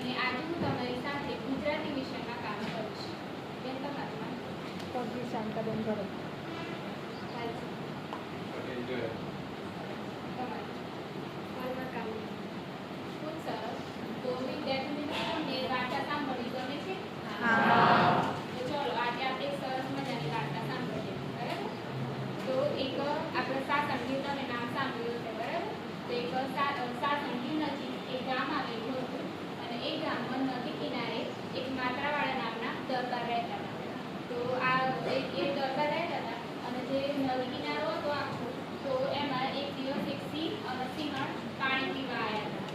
અને આજે હું તમારી સાથે ગુજરાતી વિષયમાં કામ કરીશ. બેન તમારું પગી શાંતાબેન ભરત. ખૂબ સરસ. તો વિદ્યાર્થી મિત્રોને વાર્તા સાંભળવી ગમે છે? તો ચલો આજે આપણે એક સરસ મજાની વાર્તા સાંભળીએ. બરાબર? તો એક આપણે સાસણગીર તમે નામ સાંભળ્યું છે. બરાબર? તો એક સાસણગીર નજીક એક ગામ આવેલું હતું અને એ ગામમાં નદી કિનારે એક માત્રાવાળા નામના દરબાર રહેતા હતા. તો આ એ દરબાર રહેતા હતા અને જે નદી કિનારો હતો આખો, તો એમાં એક દિવસ એક સિંહ અને સિંહણ પાણી પીવા આવ્યા હતા.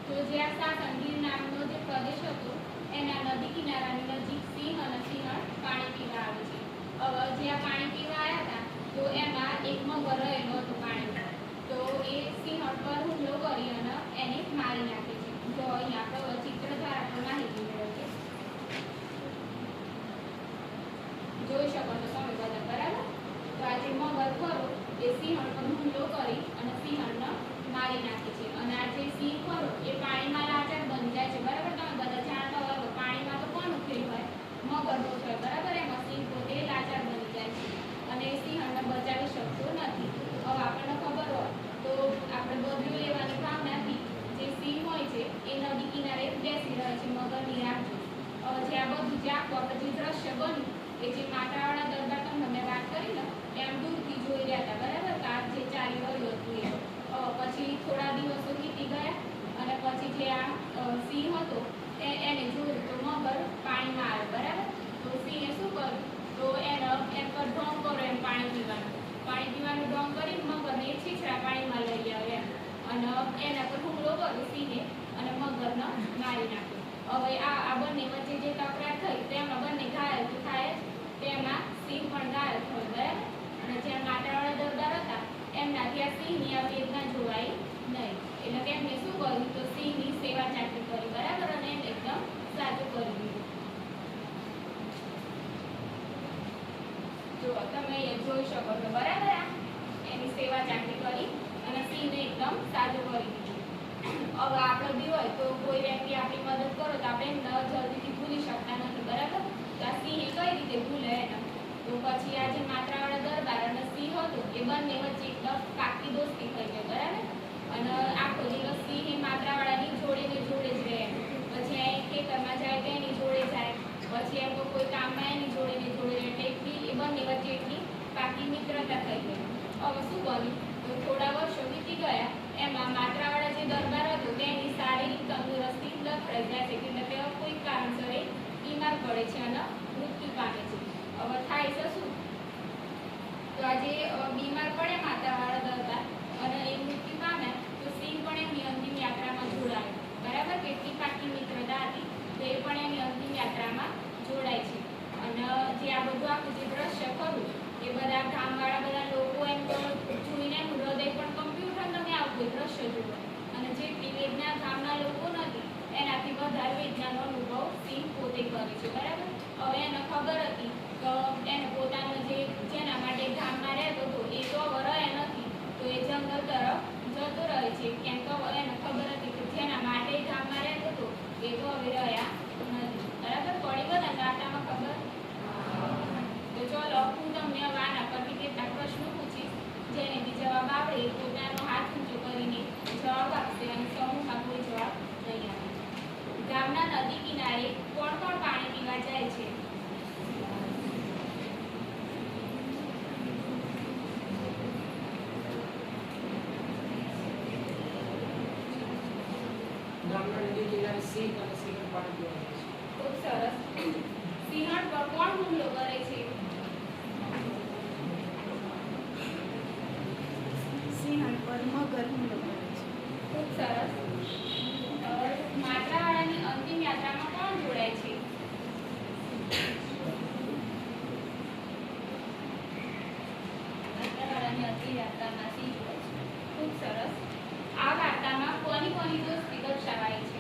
તો જે આ સાસણગીર નામનો જે પ્રદેશ હતો એના નદી કિનારાની નજીક સિંહ અને સિંહણ પાણી પીવા આવે છે. હવે જે આ પાણી પીવા આવ્યા હતા તો એમાં એક મગર રહેલો હતો પાણીમાં. તો એ સિંહણ પર હુમલો કરી અને એને મારી નાખે છે. તો અહીંયા આપણે ચિત્ર દ્વારા પણ માહિતી મેળવીએ. જોઈ શકો છો તમે બધા. બરાબર? તો આ જે મગર ખરો એ સિંહણ પર હુમલો કરી અને સિંહણને મારી નાખે છે. અને આ જે સિંહ ખરો એ પાણીમાં લાચાર બની જાય છે. બરાબર? તમે બધા જાણતા હોય તો પાણીમાં તો કોનું ખેલ હોય? મગરનો હોય. બરાબર? એમાં સિંહ પોતે લાચાર બની જાય છે અને સિંહણને બચાવી શકતો નથી. હવે આપણને ખબર હોય તો આપણે બદલો લેવાની ભાવનાથી જે સિંહ હોય છે એ નદી કિનારે બેસી રહે છે મગરની રાહ જોઈ. હવે જે આ બધું જે આખું આપણે જે દ્રશ્ય બન્યું એ જે માત્રાવાળા દરબાર તમને મેં વાત કરી ને એમ દૂરથી જોઈ રહ્યા હતા. બરાબર? તો આ જે ચાલી રહ્યું હતું એ પછી થોડા દિવસો વીતી ગયા અને પછી જે આ સિંહ હતો એને જોયું તો મગર પાણીમાં આવ્યો. બરાબર? તો સિંહે શું કર્યું? તો એને એમ પર ઢોંગ કરો એમ પાણી પીવાનું ઢોંગ કરીને મગરને એક છીછરા પાણીમાં લઈ આવ્યા અને એના પર હુમલો કર્યો સિંહે અને મગરને મારી નાખ્યો. હવે આ બંને વચ્ચે જે તકરાર થઈ તેમાં બંને ઘાયલ તો થાય જ, તેમાં સિંહ પણ ઘાયલ થયો. બરાબર? અને જ્યાં માત્રાવાળા દરબાર હતા એમનાથી આ સિંહની આ વેદના જોવાઈ નહીં. એટલે કે એમને શું કર્યું? તો સિંહની સેવા ચાકરી કરી. બરાબર? અને એને એકદમ સાચું કરી દીધું. જો તમે અહીંયા જોઈ શકો છો. બરાબર? એની સેવા ચાકરી કરી અને સિંહને એકદમ સાચું કરી દીધું. હવે આપણે બી હોય તો કોઈ વ્યક્તિ આપણી મદદ કરો તો આપણે એમને જલ્દીથી ભૂલી શકતા નથી. બરાબર? તો આ સિંહે કઈ રીતે ભૂલે એને? તો પછી આ જે માત્રાવાળા દરબાર અને સિંહ હતો એ બંને વચ્ચે એકદમ પાકી દોસ્તી થઈ ગઈ. બરાબર? અને આખો દિવસ સિંહ માત્રાવાળાની જોડે જ રહે. પછી અહીં ખેતરમાં જાય તો એની જોડે જાય, પછી એમ તો કોઈ કામમાં એની જોડે રહે. એટલે એ બંને વચ્ચે એટલી પાકી મિત્રતા થઈ ગઈ. હવે શું કર્યું? તો થોડા વર્ષો વીતી ગયા એમાં માત્રાવાળા જે દરબાર હતો તેની શારીરિક તંદુરસ્તી લથડાઈ જાય છે. એટલે તેઓ કોઈ કારણસર બીમાર પડે છે અને મૃત્યુ પામે છે. હવે થાય છે શું? તો આજે બીમાર પડે માતાવાળા દરબાર અને એ મૃત્યુ પામે તો સિંહ પણ એમની અંતિમ યાત્રામાં જોડાય. બરાબર? કેટલી પાકી મિત્રતા હતી તો એ પણ એની અંતિમ યાત્રામાં જોડાય છે. અને જે આ બધું આખું જે દ્રશ્ય ખરું એ બધા ગામવાળા બધા લોકો એમ તો જોઈને એનું હૃદય પણ કંપ્યું ઉઠે. તમે આવું દ્રશ્ય જુઓ અને જેટલી વેદના ગામના લોકો નથી એનાથી વધારે વેદનાનો અનુભવ સિંહ પોતે કરે છે. બરાબર? હવે એને ખબર હતી તો એને પોતાનો જેના માટે ગામમાં રહેતો હતો એ તો હવે રહે નથી, તો એ જંગલ તરફ જતો રહે છે. કેમ તો એને ખબર હતી કે જેના માટે ગામમાં રહેતો હતો એ તો હવે રહ્યા નથી. બરાબર? પડી બધા વાર્તામાં ખબર? તો ચલો હું તમને હવે આના પરથી કેટલાક પ્રશ્નો પૂછીશ જેને જવાબ આવડે એ પોતાનો હાથ ઊંચો કરીને જવાબ આપશે અને સમૂહમાં કોઈ જવાબ નહીં આપે. ગામના નદી કિનારે કોણ કોણ પાણી પીવા જાય છે? ગામના નદી કિનારે સિંહ અને સિંહણ પાણી પીવા જાય છે. ખૂબ સરસ. સિંહણ પર કોણ હુમલો કરે છે? સિંહણ પર મગર હુમલો કરે છે. ખૂબ સરસ. માત્રાવાળાની અંતિમ યાત્રામાં કોણ જોડાય છે? માત્રાવાળાની અંતિમ યાત્રામાં સિંહ જોડાય છે. ખૂબ સરસ. આ વાર્તામાં કોની દોસ્તી દર્શાવાય છે?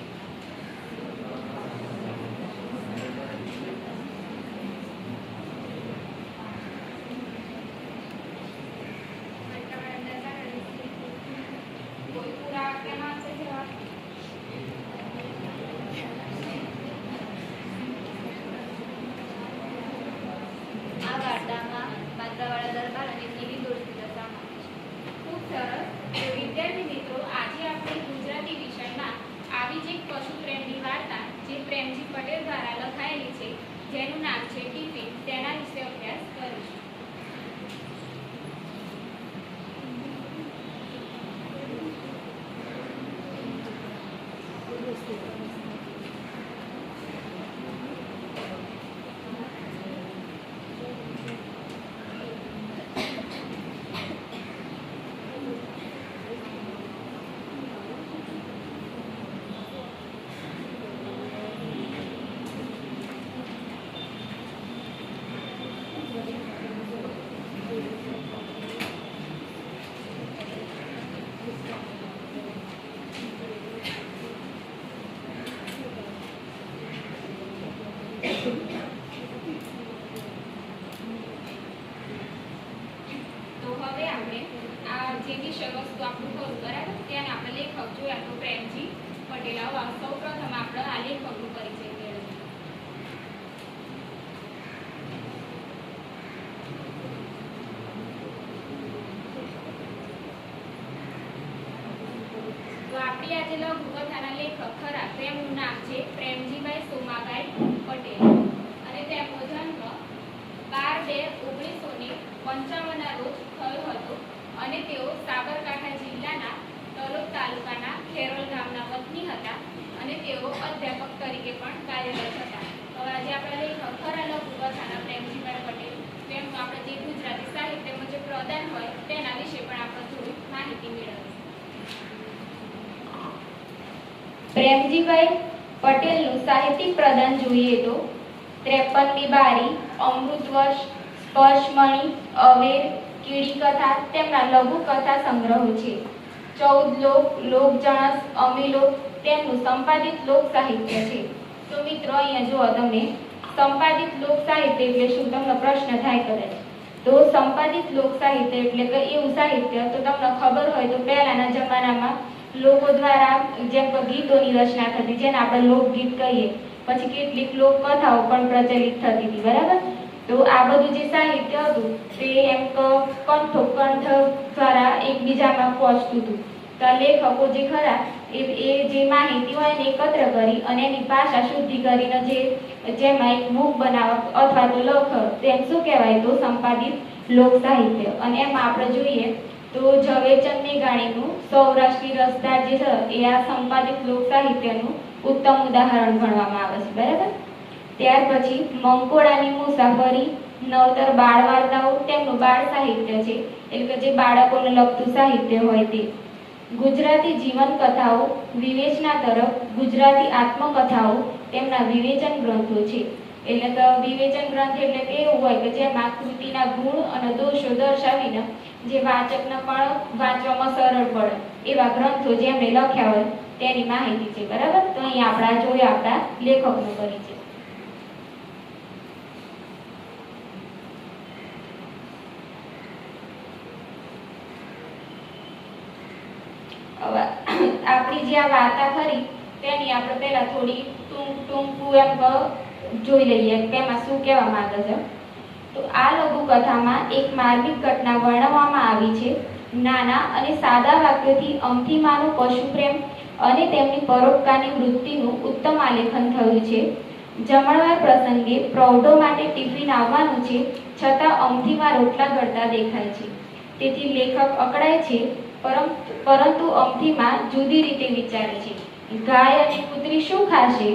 જે લઘુકથાના લેખક ખરા તેમનું નામ છે પ્રેમજીભાઈ સોમાભાઈ પટેલ અને તેમનો જન્મ 12/2/1955 રોજ થયો હતો અને તેઓ સાબરકાંઠા જિલ્લાના તલોદ તાલુકાના ખેરોલ ગામના વતની હતા અને તેઓ અધ્યાપક તરીકે પણ કાર્યરત હતા. હવે આજે આપણા લેખક ખરા લઘુકથાના પ્રેમજીભાઈ પટેલ તેમનું આપણે જે ગુજરાતી સાહિત્યમાં જે પ્રદાન હોય તેના વિશે પણ આપણે થોડી માહિતી મેળવીએ. પ્રેમજીભાઈ પટેલનું સાહિત્યિક પ્રદાન જોઈએ તો 53ની બારી, અમૃતવર્ષ, સ્પર્શમણી, અવેર, કીડીકથા તેમના લઘુકથા સંગ્રહો છે. 14 લોક, લોકજણસ, અમીલોક તેમનું સંપાદિત લોક સાહિત્ય છે. તો મિત્રો અહીંયા જુઓ તમે સંપાદિત લોક સાહિત્ય એટલે શું તમને પ્રશ્ન થાય કદાચ. તો સંપાદિત લોક સાહિત્ય એટલે કે એવું સાહિત્ય તો તમને ખબર હોય તો પહેલાના જમાનામાં લોકો દ્વારા જેમ કે ગીતોની રચના થતી જેને આપણે લોકગીત કહીએ, પછી કેટલીક લોકકથાઓ પણ પ્રચલિત થતી હતી, બરાબર. તો આ બધું જે સાહિત્ય હતું તે એમ કંઠ દ્વારા એકબીજામાં પહોંચતું હતું. તો લેખકો જે ખરા એ જે માહિતી હોય એને એકત્ર કરી અને એની ભાષા શુદ્ધિ કરીને જેમાં એક બુક બનાવવા અથવા તો લખ તેમ શું કહેવાય તો સંપાદિત લોક સાહિત્ય. અને એમાં આપણે જોઈએ તો ઝવેરચંદ મેઘાણીનું સૌરાષ્ટ્રી રસધાર જે છે એ આ સંપાદિત લોક સાહિત્યનું ઉત્તમ ઉદાહરણ ગણવામાં આવે છે, બરાબર. ત્યાર પછી મંકોડાની મુસાફરી, નવતર બાળ વાર્તાઓ તેમનું બાળ સાહિત્ય છે એટલે કે જે બાળકોને લગતું સાહિત્ય હોય તે. ગુજરાતી જીવન કથાઓ, વિવેચના તરફ, ગુજરાતી આત્મકથાઓ તેમના વિવેચન ગ્રંથો છે. એટલે કે વિવેચન ગ્રંથ એટલે કે એવું હોય કે જેમાં કૃતિના ગુણ અને દોષો દર્શાવીને જે વાચકને પણ વાંચવામાં સરળ પડે એવા ગ્રંથો જેમણે લખ્યા હોય તેની માહિતી છે, બરાબર. તો અહીંયા આપણા જોઈએ આપણા લેખકનો પરિચય. આપણી જે આ વાર્તા ખરી તેની આપણે પહેલા થોડી ટૂંકું એમ જોઈ લઈએ કે એમાં શું કહેવા માંગે છે. તો આ લઘુકથામાં એક માર્મિક ઘટના વર્ણવવામાં આવી છે. નાના અને સાદા વાક્યોથી અમથીમાનો પશુપ્રેમ અને તેમની પરોપકારની વૃત્તિનું ઉત્તમ આલેખન થયું છે. જમણવાર પ્રસંગે પ્રૌઢો માટે ટિફિન આવવાનું છે છતાં અમથીમાં રોટલા ઘડતા દેખાય છે. તેથી લેખક અકળાય છે પરંતુ અમથીમાં જુદી રીતે વિચારે છે. ગાય અને કૂતરી શું ખાશે?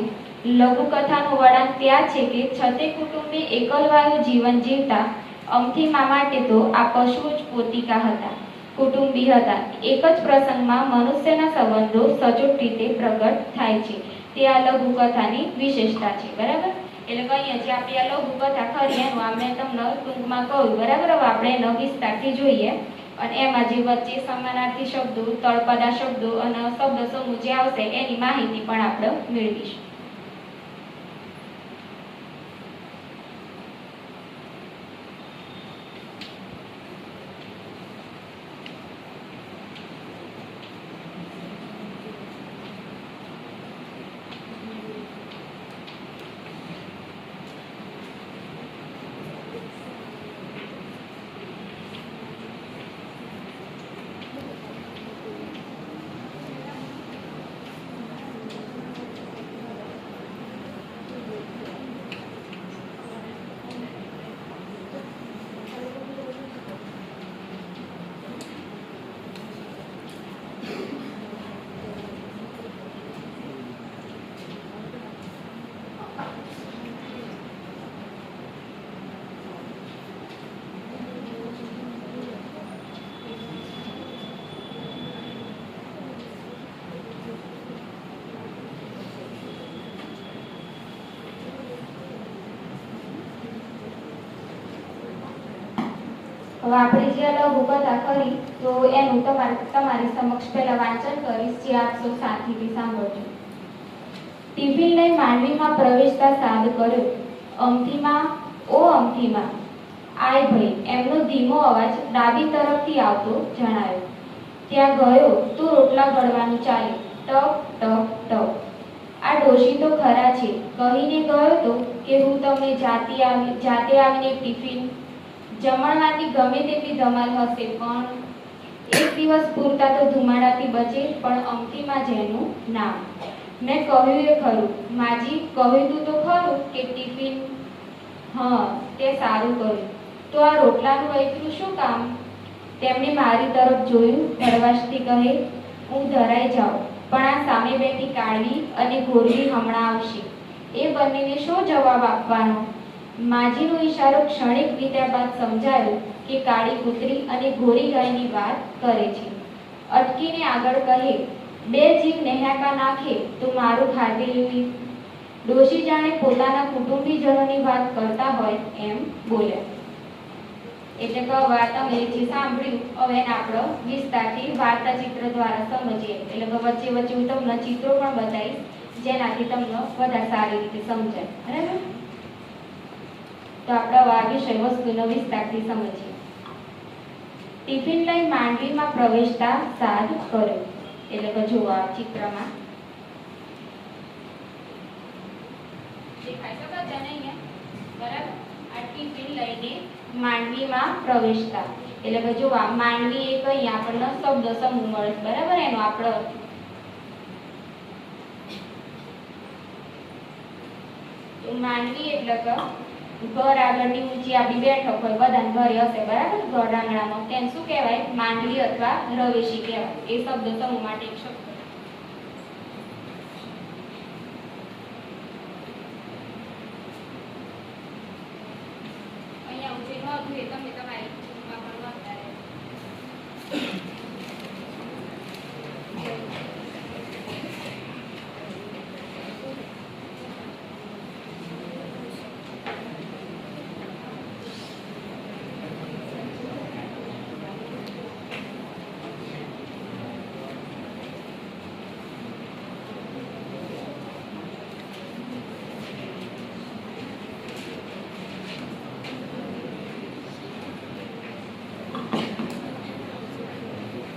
લઘુકથાનું વળાંક ત્યાં છે કે છતે કુટુંબે એકલવાયું જીવન જીવતા અમથીમા માટે તો આ પશુઓ જ પોતિકા હતા, કુટુંબી હતા. એક જ પ્રસંગમાં મનુષ્યના સંબંધો સચોટ રીતે પ્રગટ થાય છે. તે આ લઘુકથાની વિશેષતા છે, બરાબર. એટલે કે અહીંયા જે આપણી આ લઘુકથા ખરી એનું આપણે તમને ટૂંકમાં કહ્યું, બરાબર. હવે આપણે એનો વિસ્તારથી જોઈએ અને એમાં જે વચ્ચે સમાનાર્થી શબ્દો, તળપદા શબ્દો અને શબ્દ સમૂહ જે આવશે એની માહિતી પણ આપણે મેળવીશું. હવે આપણે જે લઘુકથા કરી તો એનું તમારી સમક્ષ પહેલા વાંચન કરીશ, જે આપ સૌ શાંતિથી સાંભળજો. ટિફિન લઈ માંડવીમાં પ્રવેશતા સાદ કર્યો, અમથીમાં, ઓ અમથીમાં, આય ભાઈ. એમનો ધીમો અવાજ ડાબી તરફથી આવતો જણાયો. ત્યાં ગયો તો રોટલા ઘડવાનું ચાલ્યું, ટક ટક ટક. આ ડોશી તો ખરા છે, કહીને ગયો તો કે હું તમને જાતે આવીને ટિફિન. જમણવારની ગમે તેટલી ધમાલ હશે પણ એક દિવસ પૂરતા તો ધુમાડાથી બચે પણ અમથીમાં જેનું નામ. મેં કહ્યું એ ખરું માજી, કહ્યું તું તો ખરું કે ટિફિન. હા, તે સારું કર્યું. તો આ રોટલાનું વૈતરું શું કામ? તેમણે મારી તરફ જોયું, હળવાશથી કહે, હું ધરાઈ જાઉં, પણ આ સામે બેઠી કાળવી અને ગોરવી હમણાં આવશે. એ બંનેને શો જવાબ આપવાનો? માજીનો ઈશારો ક્ષણિક વીત્યા બાદ સમજાયો કે કાળી કૂતરી અને ગોરી ગાયની વાત કરે છે. અટકીને આગળ કહે, બે જીવ નેહાકા નાખે તો મારું ખાધેલું. ડોશી જાણે પોતાના કુટુંબીજનોની વાત કરતા હોય એમ બોલ્યા. એટલે કે હવે તમે જે સાંભળ્યું હવે એને આપણે વિસ્તારથી વાર્તા ચિત્ર દ્વારા સમજીએ. એટલે કે વચ્ચે વચ્ચે હું તમને ચિત્રો પણ બતાવીશ જેનાથી તમને વધારે સારી રીતે સમજાય. બરાબર? તો આપણે આ વિષય વસ્તુનો વિસ્તારથી સમજીએ. ટિફિન લઈ માંડવીમાં પ્રવેશતા સાદ કર્યો. એટલે કે જુઓ આ ચિત્રમાં દેખાય છે બધાને અહીંયા? બરાબર? આ ટિફિન લઈને માંડવીમાં પ્રવેશતા એટલે કે જો આ માંડવી એક અહીંયા આપણને શબ્દ સમૂહ મળે છે. બરાબર? એનો આપણો માંડવી એટલે કે ઘર આગળની ઊંચી આપણી બેઠક હોય, બધાને ઘરે હશે. બરાબર? ઘર આંગણામાં તેને શું કહેવાય? માંડવી અથવા રવેશી કહેવાય. એ શબ્દ સમૂહ માટે એક શબ્દ. અહીંયા જે નોંધ્યું એ તમે તમારી પુસ્તકમાં પણ નોંધતા રહેજો.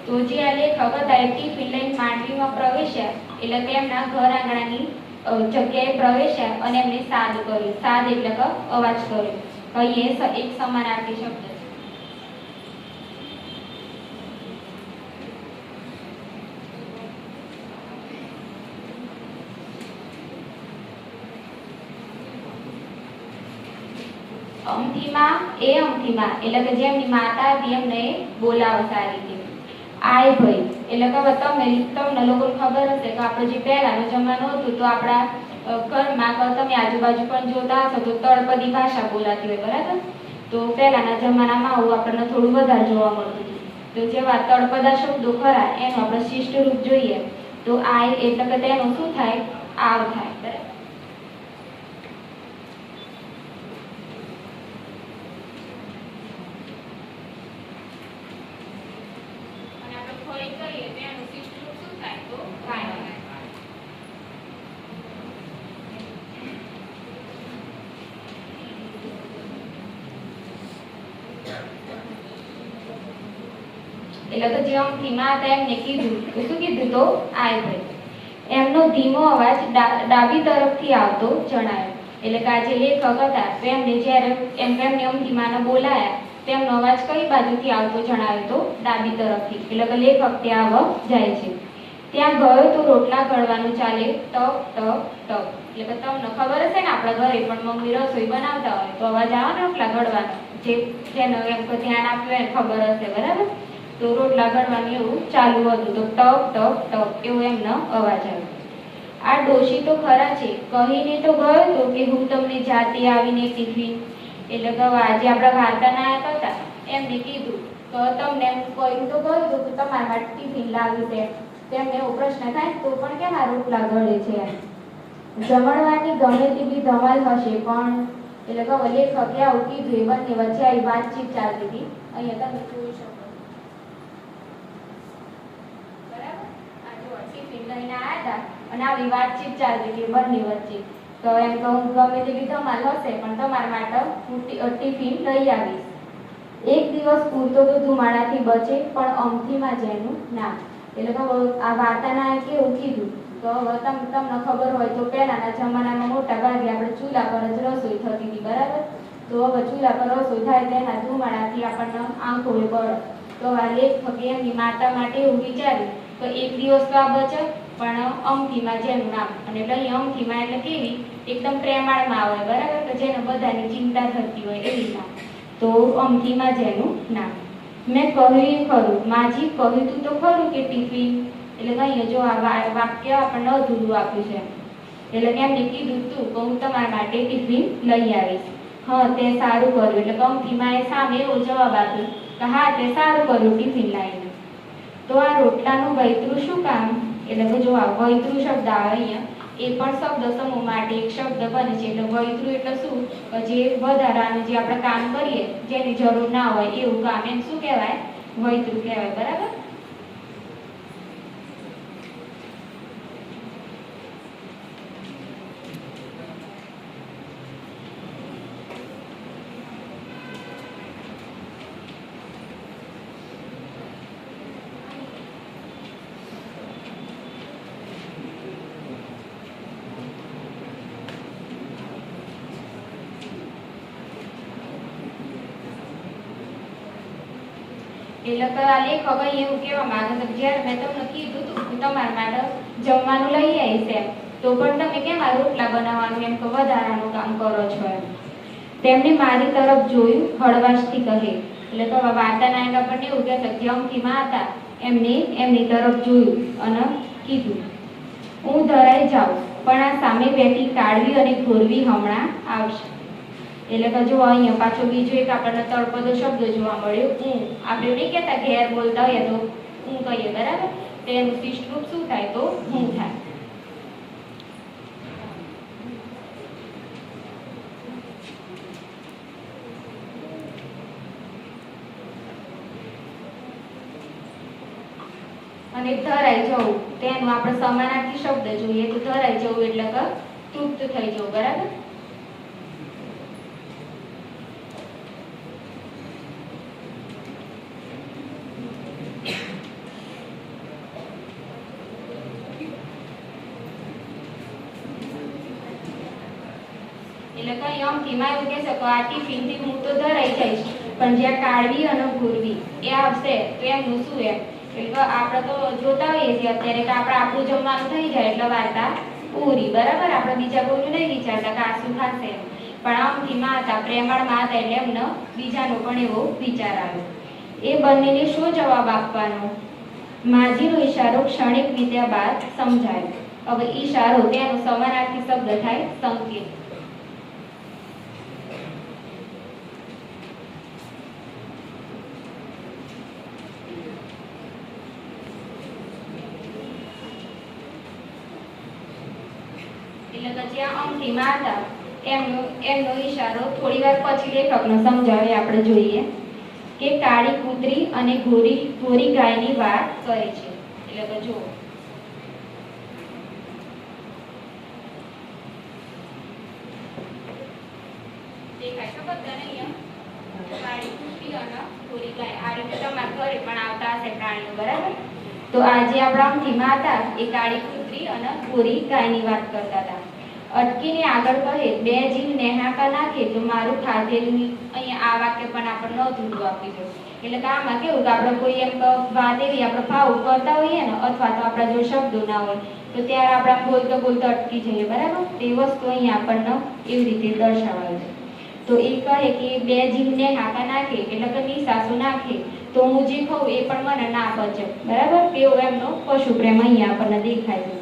તો જે આ લેખક હતા એ ટિફિન લઈને માંડવીમાં પ્રવેશ્યા એટલે તેમના ઘર આંગણાની જગ્યાએ પ્રવેશ્યા અને એમને સાદ કર્યું. સાદ એટલે કે અવાજ કર્યો. કહીએ એક સમાનાર્થી શબ્દ છે. અમથીમાં એ અમથીમાં એટલે કે જેમની માતા હતી એમને બોલાવો સારી રીતે. આય ભાઈ એટલે કે હવે તમને લોકોને ખબર હશે કે આપણે જે પહેલાનો જમાનો હતો તો આપણા ઘરમાં તમે આજુબાજુ પણ જોતા હશો તો તળપદી ભાષા બોલાતી હોય. બરાબર? તો પહેલાના જમાનામાં આવું આપણને થોડું વધારે જોવા મળતું હતું. તો જેવા તળપદા શબ્દો ખરા એનું આપણે શિષ્ટ રૂપ જોઈએ તો આય એટલે કે તેનું શું થાય? આવ થાય. બરાબર? અને આપણે ખોઈ કરીએ તો એનું શિષ્ટ રૂપ શું થાય? તો કાય થાય. એટલે કે જે અમથીમાં હતા એમને કીધું તો શું કીધું? તો આય ભાઈ. એમનો ધીમો અવાજ ડાબી તરફથી આવતો જણાયો. એટલે કે આ જે લેખક હતા તેમને જ્યારે એમને અમથીમાને બોલાયા તેમનો અવાજ કઈ બાજુથી આવતો જણાયો? તો ડાબી તરફથી. એટલે કે લેખક ત્યાં જાય છે. ત્યાં ગયો તો રોટલા ઘડવાનું ચાલે ટક ટક ટક. એટલે કે તમને ખબર હશે ને આપણા ઘરે પણ મમ્મી રસોઈ બનાવતા હોય તો અવાજ આવે ને રોટલા ઘડવાનો. જેનો એમ ધ્યાન આપ્યું એને ખબર હશે. બરાબર? તો રોટલા ઘડવાનું એવું ચાલુ હતું તો ટક ટક ટક એવો એમનો અવાજ આવ્યો. આ ડોશી તો ખરા છે કહીને તો ગયો તો કે હું તમને જાતે આવીને ટિફિન. એટલે કે આજે આપણા વાર્તા નાયક હતા એમને કીધું તો તમને એમ કહ્યું તો ગયું હતું કે તમારા માટે ટિફિન લાવ્યું છે. તેમને એવો પ્રશ્ન થાય તો પણ કેમ આ રોટલા ઘડે છે? જમણવાની ગમે તેવી ધમાલ હશે પણ એટલે કે લેખકે આવું કીધું. એ બંને વચ્ચે આવી વાતચીત ચાલતી હતી. અહીંયા તમે જોઈ શકો. બરાબર? આ જો ટિફિન લઈને આવ્યા હતા અને આવી વાતચીત ચાલતી હતી બંને વચ્ચે. તો એમ કહું ગમે તેવી ધમાલ હશે પણ તમારા માટે હું ટિફિન લઈ આવીશ. એક દિવસ પૂરતો તો ધુમાડાથી બચે પણ અમથીમાં જેનું નામ. એટલે કે આ વાર્તાના કેવું કીધું તો હવે તમને ખબર હોય તો પહેલાના જમાનામાં મોટા ભાગે આપણે ચૂલા પર જ રસોઈ થતી હતી. બરાબર? તો હવે ચૂલા પર રસોઈ થાય તેના ધુમાડાથી આપણને આંખોએ બળે. તો આ લેખકે એમની માતા માટે એવું વિચાર્યું તો એક દિવસ તો આ બચત પણ અમથીમાં જેનું નામ, અને લઈ અમથીમાં એટલે કેવી એકદમ પ્રેમાળમાં આવે, બરાબર, તો જેને બધાની ચિંતા થતી હોય એવી નામ, તો અમથીમાં જેનું નામ. મેં કહ્યું એ ખરું, માજી કહ્યું તું તો ખરું કે ટિફિન, એટલે અહીંયા જો આ વાક્ય આપણને અધૂરું આપ્યું છે, એટલે કે એમને કીધું તું કે હું તમારા માટે ટિફિન લઈ આવીશ. હા તે સારું કર્યું, એટલે અમથીમાં એ સામે એવો જવાબ આપ્યો કે હા તે સારું કર્યું ટિફિન લાવીને. તો આ રોટલાનું વૈતરું શું કામ, એટલે કે જો આ વૈતરું શબ્દ આવે અહીંયા એ પણ શબ્દ સમૂહ માટે એક શબ્દ બને છે. એટલે વૈતરું એટલે શું, જે વધારાનું જે આપણે કામ કરીએ જેની જરૂર ના હોય એવું કામ, એને શું કહેવાય, વૈતરું કહેવાય, બરાબર. એટલે કે આ લેખક અહીં એવું કહેવા માંગે છે કે જ્યારે મેં તમને કીધું હતું કે તમારા માટે જમવાનું લઈ આવીશ એમ, તો પણ તમે કેમ આ રોટલા બનાવવાનું એમ કે વધારાનું કામ કરો છો એમ. તેમણે મારી તરફ જોયું, હળવાશથી કહે, એટલે તો વાર્તાના એના પણ એવું કહે છે કે અમથીમાં હતા એમને એમની તરફ જોયું અને કીધું, હું ધરાઈ જાઉં પણ આ સામે બેઠી કાળવી અને ઘોરવી હમણાં આવશે. એટલે કે જો અહીંયા પાછો બીજો એક આપણને તળપદો શબ્દ જોવા મળ્યો, હું. આપણે નહીં કહેતા ઘેર બોલતા હોઈએ તો હું કહીએ, બરાબર, તેનું શિષ્ટ રૂપ શું થાય, તો હું થાય. અને ધરાઈ જવું, તેનું આપણે સમાનાર્થી શબ્દ જોઈએ તો ધરાઈ જવું એટલે કે તૃપ્ત થઈ જવું, બરાબર. એટલે કઈ અમથીમાં એવું કહેશે કે આ ટિફિનથી હું તો ધરાઈ જઈશ, પણ જ્યાં કાળવી અને ઘૂરવી એ આવશે તો એમનું શું એમ. એટલે આપણે તો જોતા હોઈએ છીએ અત્યારે કે આપણું જમવાનું થઈ જાય એટલે વાર્તા પૂરી, બરાબર, આપણે બીજા કોઈનું નહીં વિચારતા કે આ શું ખાશે એમ. પણ અમથીમાં હતા, પ્રેમાળમાં હતા એટલે એમને બીજાનો પણ એવો વિચાર આવ્યો. એ બંનેને શું જવાબ આપવાનો, માજીનો ઈશારો ક્ષણિક વીત્યા બાદ સમજાયો. હવે ઈશારો તેનો સમાનાર્થી શબ્દ થાય સંકેત. એટલે કે જ્યાં અમથીમાં હતા એમનો ઈશારો થોડી વાર પછી લેખકને સમજાવે. આપણે જોઈએ કે કાળી કૂતરી અને ઘોરી ગાયની વાત કરે છે. એટલે કે જો દેખાય છે બધાને અહીંયા, કાળી કૂતરી અને ઘોરી ગાય આ રીતે તમારા ઘરે પણ આવતા હશે પ્રાણીઓ, બરાબર. તો આજે આપણા અમથીમાં હતા એ કાળી કૂતરી અને ઘોરી ગાયની વાત કરતા હતા. અટકીને આગળ કહે, બે જીવ નેહાકા નાખે તો મારું ખાધેલું. અહીંયા આ વાક્ય પણ આપણને અધૂરું આપી દો. એટલે કે આમાં કેવું કે આપણે કોઈ એમ વાત એવી આપણે ભાવ કરતા હોઈએ ને, અથવા તો આપણા જો શબ્દો ના હોય તો ત્યારે આપણે બોલતો બોલતો અટકી જઈએ, બરાબર. તે વસ્તુ અહીંયા આપણને એવી રીતે દર્શાવાય છે. તો એ કહે કે બે જીવને હાકા નાખે એટલે કે નિસાસો નાખે તો હું જે ખાઉં એ પણ મને ના પચે, બરાબર. તેવો એમનો પશુ પ્રેમ અહીંયા આપણને દેખાય છે.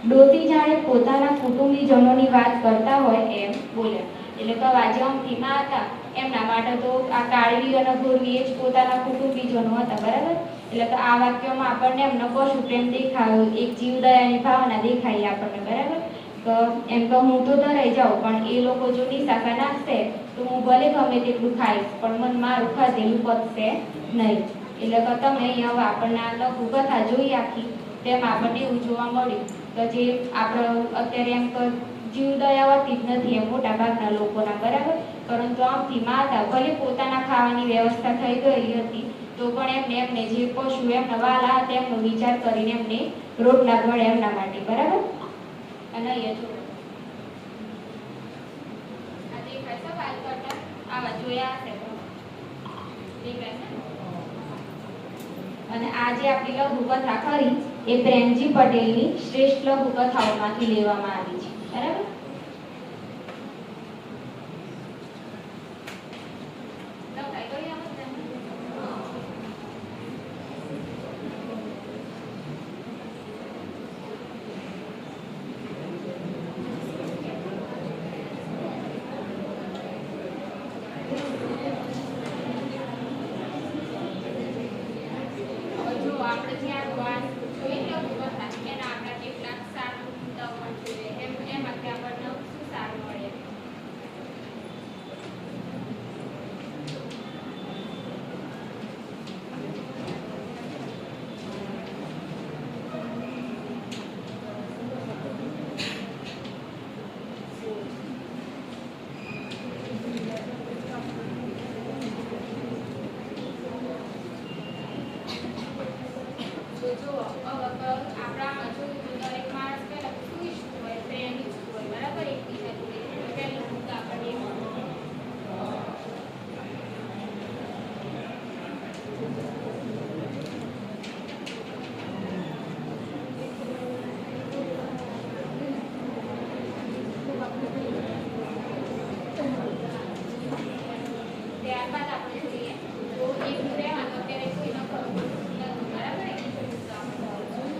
ડોસી જાણે પોતાના કુટુંબીજનોની વાત કરતા હોય એમ બોલ્યા. એટલે કે આજે અમથીમાં હતા એમના માટે તો આ કાળવી અને ઘોરવી એ જ પોતાના કુટુંબીજનો હતા, બરાબર. એટલે કે આ વાક્યમાં આપણને એમનો પશુ પ્રેમ દેખાયો, એક જીવદયાની ભાવના દેખાઈ આપણને, બરાબર. એમ કે હું તો ધરાઈ જાઉં પણ એ લોકો જો નિશાકા નાખશે તો હું ભલે ગમે તેટલું ખાઈશ પણ મને મારું ખાધેલું પચશે નહીં. એટલે કે તમે અહીંયા હવે આપણને આ લઘુ કથા જોઈ આખી, તેમાં આપણને એવું જોવા મળ્યું કે જે આપણે અત્યારે એમ કે જીવદયાવતી જ નથી એમ મોટા ભાગના લોકોના, બરાબર. પરંતુ અમથીમાં હતા ભલે પોતાના ખાવાની વ્યવસ્થા થઈ ગયેલી હતી તો પણ એમને જે પશુ એમના વાલા હતા એમનો વિચાર કરીને એમને રોટલા ઘડે એમના માટે, બરાબર. અને અહીંયા જો આ દેખાય સવાલ કરતા આવા જોયા હશે, દેખાય છે. અને આ જે આપણી લઘુકથા ખરી એ પ્રેમજી પટેલની શ્રેષ્ઠ લઘુકથાઓમાંથી લેવામાં આવી છે. બરાબર? લખાઈ ગઈ આ બધા? હવે જો આપણે જે આ દ્વાર જોઈ લઘુકથા એના આપણા કેટલાક સાર મુદ્દાઓ પણ જોઈએ એમાંથી આપણને શું સાર મળે. તો જુઓ આપણામાં જોયું તો દરેક માણસ પહેલા શું ઈચ્છતું હોય? પ્રેમ ઈચ્છતું હોય. બરાબર? એકબીજા જોડે. તો પહેલો મુદ્દો આપણને એ મળે. ત્યારબાદ આપણે જોઈએ તો એકલું રહેવાનું અત્યારે કોઈ ન કરવું નથી. બરાબર? એકલું મુદ્દો આપણે જોઈશું.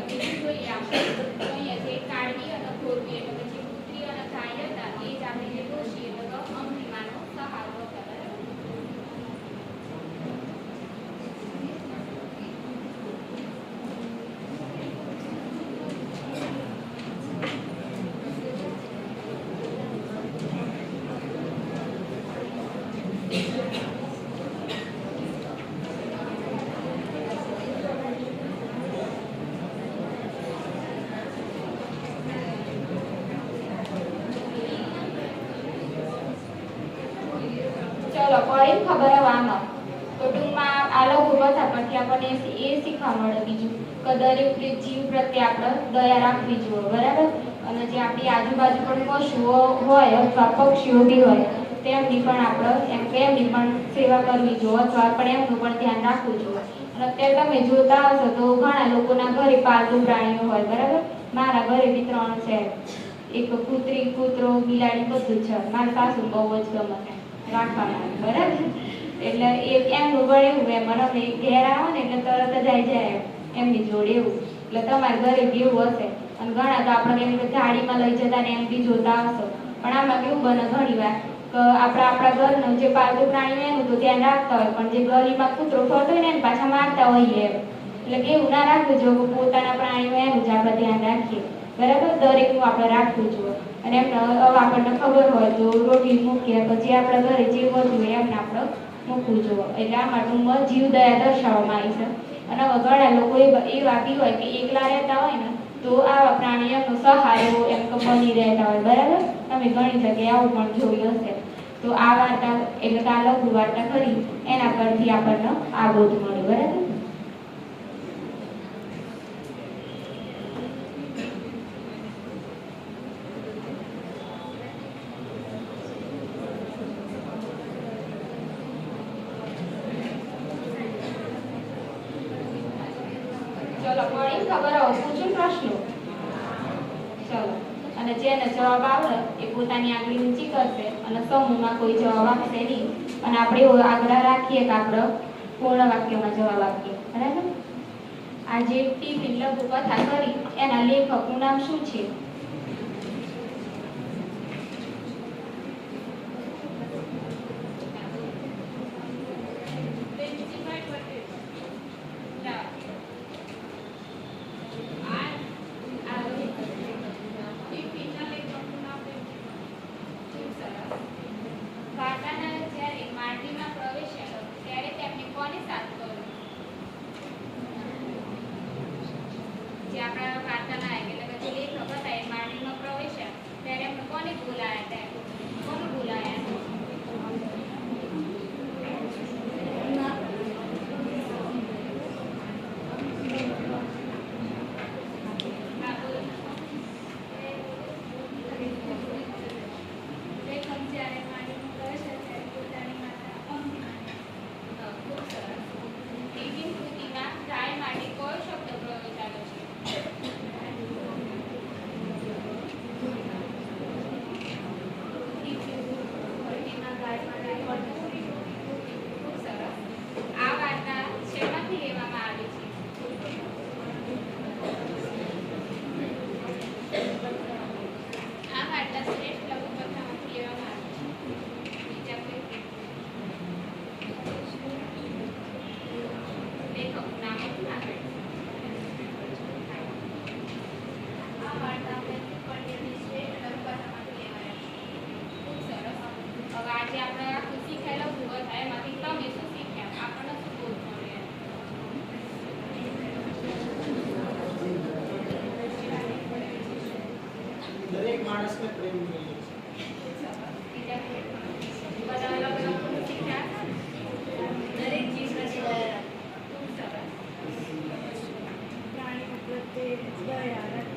બીજું જોઈએ આપણે તો અહીંયા જે કાળવી અને ગોરવી એટલે કે જે કૂતરી અને ગાય હતા એ જ આપણે જે ડોશી એટલે કે અંકિમાનો સહારો હતા. બરાબર? ચલો પડી ખબર વાનો તો ટૂંકમાં આ લઘુકથા પરથી આપણને એ શીખવા મળે બીજું કે દરેક જીવ પ્રત્યે આપણે દયા રાખવી જોઈએ. બરાબર? અને જે આપણી આજુબાજુ પણ પશુઓ હોય અથવા પક્ષીઓ બી હોય તેમની પણ આપણે એમની પણ સેવા કરવી જોઈએ અથવા આપણે એમનું પણ ધ્યાન રાખવું જોઈએ. અને અત્યારે તમે જોતા હશો તો ઘણા લોકોના ઘરે પાલતુ પ્રાણીઓ હોય. બરાબર? મારા ઘરે બી 3 છે. એક કૂતરી, કૂતરો, બિલાડી બધું છે. મારા સાસુ બહુ જ ગમે રાખવામાં. બરાબર? એટલે એક એમનું પણ એવું એમ અમે ઘેર આવે ને એટલે તરત જ આવી જાય એમની જોડે એવું. એટલે તમારા ઘરે બી એવું હશે. અને ઘણા તો આપણે એમ કે ગાડીમાં લઈ જતા ને એમ બી જોતા હશો. પણ આમાં કેવું બને ઘણી વાર કે આપણા ઘરનું જે પાલતુ પ્રાણીઓ એનું તો ધ્યાન રાખતા હોય પણ જે ગલીમાં કૂતરો ફરતો હોય ને એને પાછા મારતા હોઈએ એમ. એટલે કે એવું ના રાખવું જોઈએ કે પોતાના પ્રાણીઓ એનું જ આપણે ધ્યાન રાખીએ. બરાબર? દરેકનું આપણે રાખવું જોઈએ. અને એમને હવે આપણને ખબર હોય તો રોટલી મૂકીએ પછી આપણા ઘરે જે વધુ હોય એમને આપણે મૂકવું જોઈએ. એટલે આ માટે જીવ દયા દર્શાવવામાં આવી છે. અને હવે ઘણા લોકો એવા બી હોય કે એકલા રહેતા હોય ને તો આવા પ્રાણી એમનો સહારો એમ કે બની રહેતા હોય. બરાબર? તમે ઘણી જગ્યાએ આવું પણ જોયું હશે. તો આ વાર્તા એટલે કે આ લઘુ વાર્તા કરી એના પરથી આપણને આ બોધ મળ્યું. બરાબર? ચલો પડી ખબર આવે પૂછું પ્રશ્નો. ચલો અને જેને જવાબ આવડે એ પોતાની આંગળી ઊંચી કરશે અને સમૂહમાં કોઈ જવાબ આપશે નહીં. અને આપણે એવો આગ્રહ રાખીએ કે આપણે પૂર્ણ વાક્યમાં જવાબ આપીએ. બરાબર? આ જે ટિફિન લઘુકથા કરી એના લેખકનું નામ શું છે? કોણ બોલાયા? હા, બોલો. લેખક જ્યારે માનીને કહે છે ત્યારે પોતાની માતા ખૂબ સરસ. ટિફિન કૃતિમાં ગાય માટે કયો શબ્દ પ્રયોજાયો છે? એમાં ગાય ખૂબ સરસ. આ વાર્તા શેમાંથી લેવામાં આવી છે? આ વાર્તા શ્રેષ્ઠ લઘુકથામાંથી લેવામાં આવી છે. બીજા કોઈ લેખકનું નામ હતું આગળ. આ વાર્તા વૈદિક પંડિતની શ્રેષ્ઠ લઘુકથામાંથી લેવાય છે. ખૂબ સરસ. હવે આજે આપણે આખું શીખેલો ભૂગોળ થાય એમાંથી તમે શું શીખ્યા? આપણને શું બોધ મળે? દરેક માણસને પ્રેમ જોઈએ છે. બીજા કોઈ? બધા અલગ અલગ શું શીખ્યા? દરેક જીવ પ્રત્યે દયા રાખવી. ખૂબ સરસ. પ્રાણીઓ પ્રત્યે દયા રાખવી.